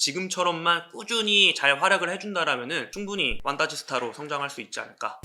지금처럼만 꾸준히 잘 활약을 해준다라면은 충분히 완다지 스타로 성장할 수 있지 않을까.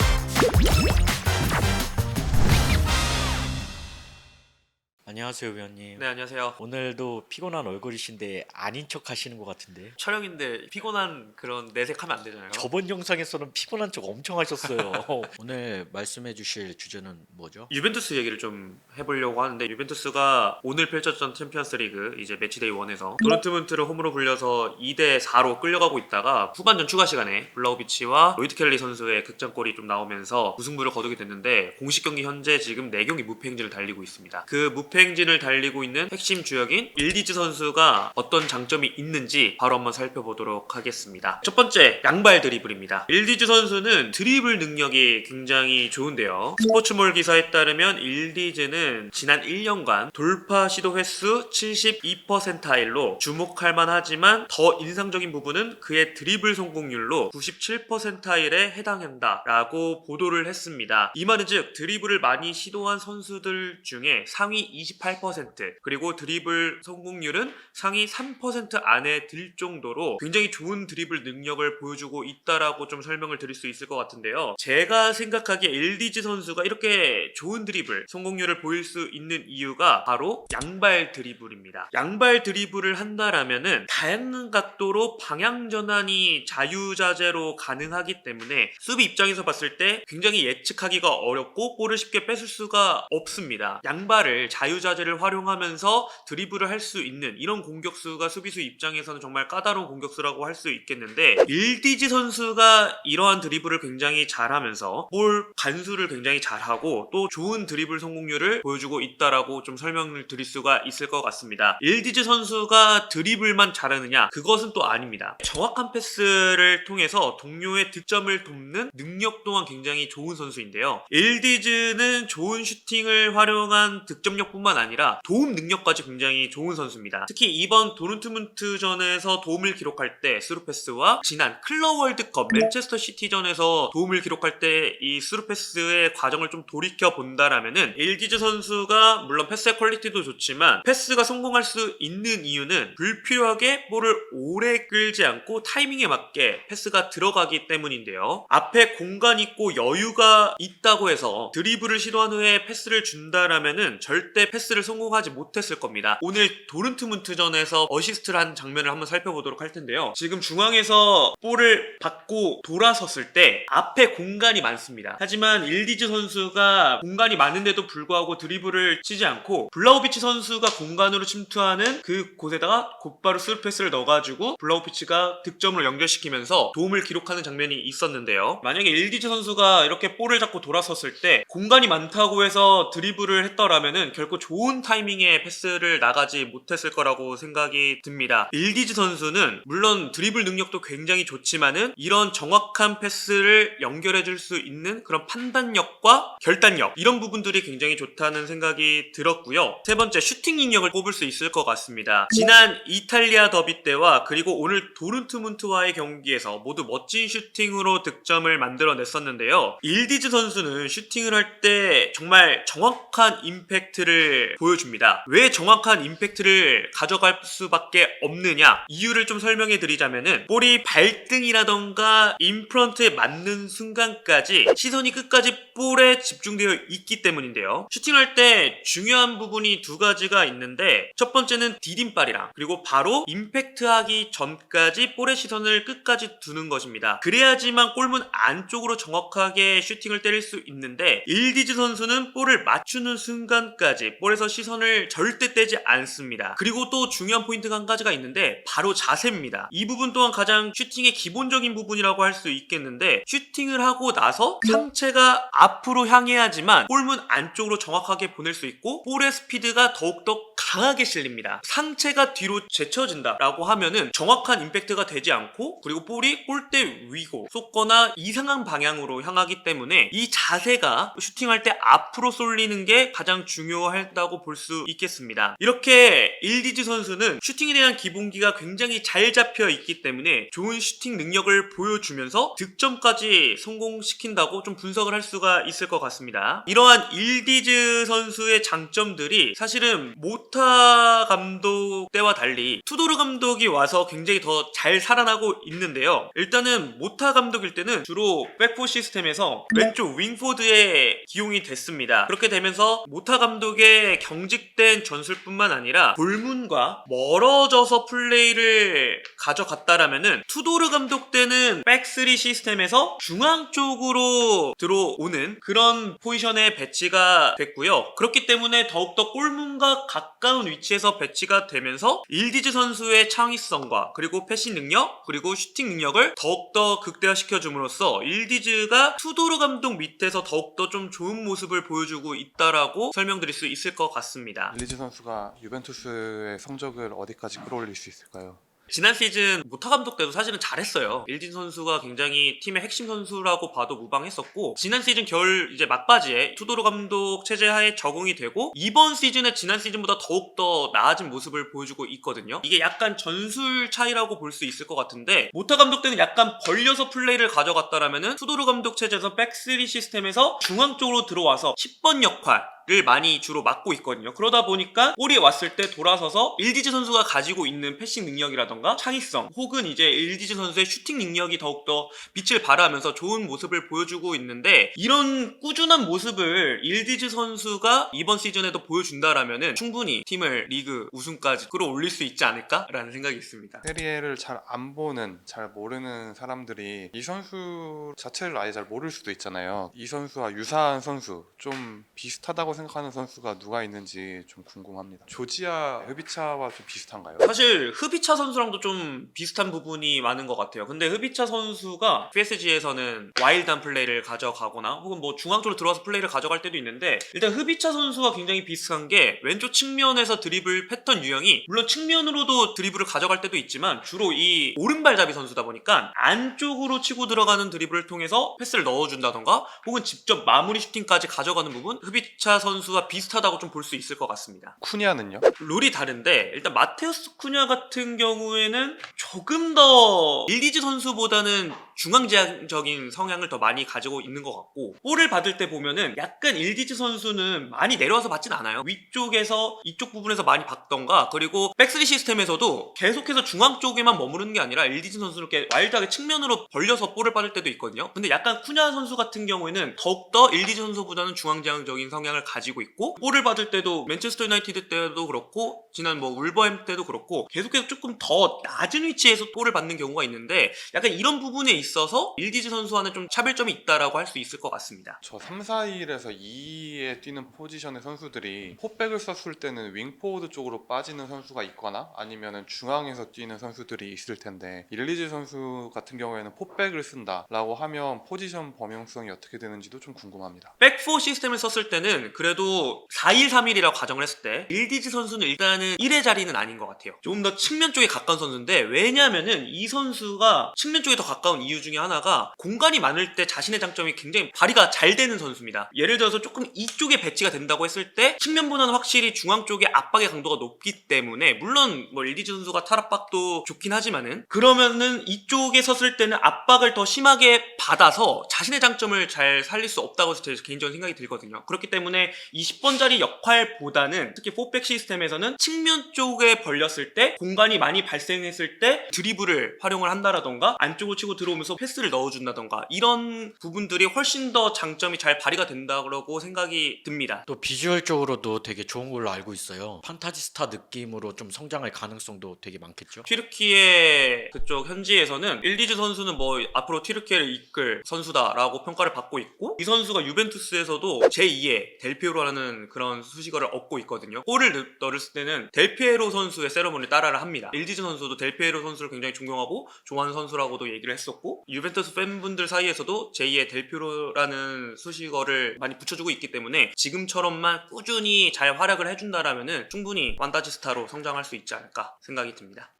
안녕하세요, 위원님. 네, 안녕하세요. 오늘도 피곤한 얼굴이신데 아닌 척 하시는 것 같은데. 촬영인데 피곤한 그런 내색하면 안 되잖아요. 저번 영상에서는 피곤한 척 엄청 하셨어요. 오늘 말씀해 주실 주제는 뭐죠? 유벤투스 얘기를 좀 해보려고 하는데, 유벤투스가 오늘 펼쳐졌던 챔피언스 리그 이제 매치데이 1에서 도르트문트를 홈으로 불려서 2대4로 끌려가고 있다가 후반전 추가 시간에 블라우비치와 로이드 켈리 선수의 극장골이 좀 나오면서 무승부를 거두게 됐는데, 공식 경기 현재 지금 4경기 무패 행진을 달리고 있습니다. 그 무패 행진을 달리고 있는 핵심 주역인 일디즈 선수가 어떤 장점이 있는지 바로 한번 살펴보도록 하겠습니다. 첫 번째, 양발 드리블입니다. 일디즈 선수는 드리블 능력이 굉장히 좋은데요. 스포츠몰 기사에 따르면 일디즈는 지난 1년간 돌파 시도 횟수 72%일로 주목할 만하지만 더 인상적인 부분은 그의 드리블 성공률로 97%일에 해당한다 라고 보도를 했습니다. 이 말은 즉 드리블을 많이 시도한 선수들 중에 상위 28%, 그리고 드리블 성공률은 상위 3% 안에 들 정도로 굉장히 좋은 드리블 능력을 보여주고 있다라고 좀 설명을 드릴 수 있을 것 같은데요. 제가 생각하기에 일디즈 선수가 이렇게 좋은 드리블 성공률을 보일 수 있는 이유가 바로 양발 드리블입니다. 양발 드리블을 한다라면은 다양한 각도로 방향 전환이 자유자재로 가능하기 때문에 수비 입장에서 봤을 때 굉장히 예측하기가 어렵고 볼을 쉽게 뺏을 수가 없습니다. 양발을 자유자재를 활용하면서 드리블을 할 수 있는 이런 공격수가 수비수 입장에서는 정말 까다로운 공격수라고 할 수 있겠는데, 일디지 선수가 이러한 드리블을 굉장히 잘하면서 볼 간수를 굉장히 잘하고 또 좋은 드리블 성공률을 보여주고 있다라고 좀 설명을 드릴 수가 있을 것 같습니다. 일디즈 선수가 드리블만 잘하느냐? 그것은 또 아닙니다. 정확한 패스를 통해서 동료의 득점을 돕는 능력 또한 굉장히 좋은 선수인데요. 일디즈는 좋은 슈팅을 활용한 득점력뿐만 아니라 도움 능력까지 굉장히 좋은 선수입니다. 특히 이번 도르트문트전에서 도움을 기록할 때 스루패스와 지난 클럽 월드컵 맨체스터 시티전에서 도움을 기록할 때 이 스루패스의 과정을 좀 돌이켜 본다라면은 일디즈 선수가 물론 패스의 퀄리티도 좋지만 패스가 성공할 수 있는 이유는 불필요하게 볼을 오래 끌지 않고 타이밍에 맞게 패스가 들어가기 때문인데요. 앞에 공간 있고 여유가 있다고 해서 드리블을 시도한 후에 패스를 준다라면은 절대 패스를 성공하지 못했을 겁니다. 오늘 도르트문트전에서 어시스트를 한 장면을 한번 살펴보도록 할 텐데요. 지금 중앙에서 볼을 받고 돌아섰을 때 앞에 공간이 많습니다. 하지만 일디즈 선수가 공간이 많은데도 불구하고 드리블을 치지 않고 블라우비치 선수가 공간으로 침투하는 그 곳에다가 곧바로 스루패스를 넣어가지고 블라우비치가 득점을 연결시키면서 도움을 기록하는 장면이 있었는데요. 만약에 일디즈 선수가 이렇게 볼을 잡고 돌아섰을 때 공간이 많다고 해서 드리블을 했더라면은 결코 좋은 타이밍에 패스를 나가지 못했을 거라고 생각이 듭니다. 일디즈 선수는 물론 드리블 능력도 굉장히 좋지만은 이런 정확한 패스를 연결해줄 수 있는 그런 판단력과 결단력, 이런 부분들이 굉장히 좋다는 생각이 들었고요. 세 번째, 슈팅 능력을 꼽을 수 있을 것 같습니다. 지난 이탈리아 더비 때와 그리고 오늘 도르트문트와의 경기에서 모두 멋진 슈팅으로 득점을 만들어냈었는데요. 일디즈 선수는 슈팅을 할 때 정말 정확한 임팩트를 보여줍니다. 왜 정확한 임팩트를 가져갈 수밖에 없느냐? 이유를 좀 설명해 드리자면은 볼이 발등이라던가 인프런트에 맞는 순간까지 시선이 끝까지 볼에 집중되어 있기 때문인데요. 슈팅할 때 중요한 부분이 두 가지가 있는데, 첫 번째는 디딤발이랑 그리고 바로 임팩트하기 전까지 볼의 시선을 끝까지 두는 것입니다. 그래야지만 골문 안쪽으로 정확하게 슈팅을 때릴 수 있는데, 일디즈 선수는 볼을 맞추는 순간까지 볼에서 시선을 절대 떼지 않습니다. 그리고 또 중요한 포인트가 한 가지가 있는데 바로 자세입니다. 이 부분 또한 가장 슈팅의 기본적인 부분이라고 할 수 있겠는데, 슈팅을 하고 나서 상체가 앞으로 향해야지만 골문 안쪽으로 정확하게 보낼 수 있고 볼의 스피드가 더욱더 강하게 실립니다. 상체가 뒤로 제쳐진다 라고 하면은 정확한 임팩트가 되지 않고, 그리고 볼이 골대 위고 쏟거나 이상한 방향으로 향하기 때문에 이 자세가 슈팅할 때 앞으로 쏠리는 게 가장 중요할 했다고 볼 수 있겠습니다. 이렇게 일디즈 선수는 슈팅에 대한 기본기가 굉장히 잘 잡혀 있기 때문에 좋은 슈팅 능력을 보여주면서 득점까지 성공시킨다고 좀 분석을 할 수가 있을 것 같습니다. 이러한 일디즈 선수의 장점들이 사실은 모타 감독 때와 달리 투도르 감독이 와서 굉장히 더 잘 살아나고 있는데요. 일단은 모타 감독일 때는 주로 백포 시스템에서 왼쪽 윙포드에 기용이 됐습니다. 그렇게 되면서 모타 감독의 경직된 전술뿐만 아니라 골문과 멀어져서 플레이를 가져갔다라면은 투도르 감독 때는 백3 시스템에서 중앙 쪽으로 들어오는 그런 포지션에 배치가 됐고요. 그렇기 때문에 더욱더 골문과 가까운 위치에서 배치가 되면서 일디즈 선수의 창의성과 그리고 패싱 능력 그리고 슈팅 능력을 더욱더 극대화시켜줌으로써 일디즈가 투도르 감독 밑에서 더욱더 좀 좋은 모습을 보여주고 있다라고 설명드릴 수 있을 것 같습니다. 일리즈 선수가 유벤투스의 성적을 어디까지 끌어올릴 수 있을까요? 지난 시즌 모타 감독 때도 사실은 잘했어요. 일딘 선수가 굉장히 팀의 핵심 선수라고 봐도 무방했었고, 지난 시즌 겨울 이제 막바지에 투도르 감독 체제 하에 적응이 되고 이번 시즌에 지난 시즌보다 더욱더 나아진 모습을 보여주고 있거든요. 이게 약간 전술 차이라고 볼 수 있을 것 같은데, 모타 감독 때는 약간 벌려서 플레이를 가져갔다라면은 투도르 감독 체제에서 백3 시스템에서 중앙 쪽으로 들어와서 10번 역할 를 많이 주로 맡고 있거든요. 그러다 보니까 볼이 왔을 때 돌아서서 일디즈 선수가 가지고 있는 패싱 능력이라던가 창의성 혹은 이제 일디즈 선수의 슈팅 능력이 더욱더 빛을 발하면서 좋은 모습을 보여주고 있는데, 이런 꾸준한 모습을 일디즈 선수가 이번 시즌에도 보여준다라면은 충분히 팀을 리그 우승까지 끌어올릴 수 있지 않을까라는 생각이 있습니다. 세리에를 잘 안 보는, 잘 모르는 사람들이 이 선수 자체를 아예 잘 모를 수도 있잖아요. 이 선수와 유사한 선수, 좀 비슷하다고 생각하는 선수가 누가 있는지 좀 궁금합니다. 조지아 흐비차와 좀 비슷한가요? 사실 흐비차 선수랑도 좀 비슷한 부분이 많은 것 같아요. 근데 흐비차 선수가 PSG에서는 와일드한 플레이를 가져가거나 혹은 뭐 중앙 쪽으로 들어와서 플레이를 가져갈 때도 있는데, 일단 흐비차 선수가 굉장히 비슷한 게 왼쪽 측면에서 드리블 패턴 유형이 물론 측면으로도 드리블을 가져갈 때도 있지만 주로 이 오른발잡이 선수다 보니까 안쪽으로 치고 들어가는 드리블을 통해서 패스를 넣어준다던가 혹은 직접 마무리 슈팅까지 가져가는 부분, 흐비차 선수와 비슷하다고 좀 볼 수 있을 것 같습니다. 쿠니아는요? 룰이 다른데, 일단 마테우스 쿠냐 같은 경우에는 조금 더 일디즈 선수보다는 중앙지향적인 성향을 더 많이 가지고 있는 것 같고, 볼을 받을 때 보면은 약간 일디즈 선수는 많이 내려와서 받진 않아요. 위쪽에서 이쪽 부분에서 많이 받던가, 그리고 백3 시스템에서도 계속해서 중앙 쪽에만 머무르는 게 아니라 일디즈 선수를 이렇게 와일드하게 측면으로 벌려서 볼을 받을 때도 있거든요. 근데 약간 쿠냐 선수 같은 경우에는 더욱더 일디즈 선수보다는 중앙지향적인 성향을 가지고 있고, 볼을 받을 때도 맨체스터 유나이티드 때도 그렇고 지난 뭐 울버햄 때도 그렇고 계속해서 조금 더 낮은 위치에서 볼을 받는 경우가 있는데, 약간 이런 부분에 있어서 일디즈 선수와는 좀 차별점이 있다라고 할 수 있을 것 같습니다. 저 3-4-1에서 2에 뛰는 포지션의 선수들이 포백을 썼을 때는 윙포워드 쪽으로 빠지는 선수가 있거나 아니면은 중앙에서 뛰는 선수들이 있을 텐데, 일리즈 선수 같은 경우에는 포백을 쓴다라고 하면 포지션 범용성이 어떻게 되는지도 좀 궁금합니다. 백4 시스템을 썼을 때는 그래도 4-1-3-1이라고 가정을 했을 때 일디즈 선수는 일단은 1의 자리는 아닌 것 같아요. 조금 더 측면 쪽에 가까운 선수인데, 왜냐면은 이 선수가 측면 쪽에 더 가까운 이유 중에 하나가 공간이 많을 때 자신의 장점이 굉장히 발휘가 잘 되는 선수입니다. 예를 들어서 조금 이쪽에 배치가 된다고 했을 때 측면보다는 확실히 중앙 쪽에 압박의 강도가 높기 때문에, 물론 뭐 일디즈 선수가 탈압박도 좋긴 하지만은 그러면은 이쪽에 섰을 때는 압박을 더 심하게 받아서 자신의 장점을 잘 살릴 수 없다고 제 개인적인 생각이 들거든요. 그렇기 때문에 이 10번짜리 역할보다는 특히 4백 시스템에서는 측면 쪽에 벌렸을 때 공간이 많이 발생했을 때 드리블을 활용을 한다라던가 안쪽으로 치고 들어오면서 패스를 넣어준다던가 이런 부분들이 훨씬 더 장점이 잘 발휘가 된다고 생각이 듭니다. 또 비주얼적으로도 되게 좋은 걸로 알고 있어요. 판타지스타 느낌으로 좀 성장할 가능성도 되게 많겠죠. 튀르키예 그쪽 현지에서는 일디즈 선수는 뭐 앞으로 튀르키예를 이끌 선수다라고 평가를 받고 있고, 이 선수가 유벤투스에서도 제2의 델피에로라는 그런 수식어를 얻고 있거든요. 골을 넣었을 때는 델피에로 선수의 세레머니를 따라를 합니다. 일디즈 선수도 델피에로 선수를 굉장히 존경하고 좋아하는 선수라고도 얘기를 했었고, 유벤투스 팬분들 사이에서도 제2의 델피에로라는 수식어를 많이 붙여주고 있기 때문에 지금처럼만 꾸준히 잘 활약을 해준다라면은 충분히 판타지스타로 성장할 수 있지 않을까 생각이 듭니다.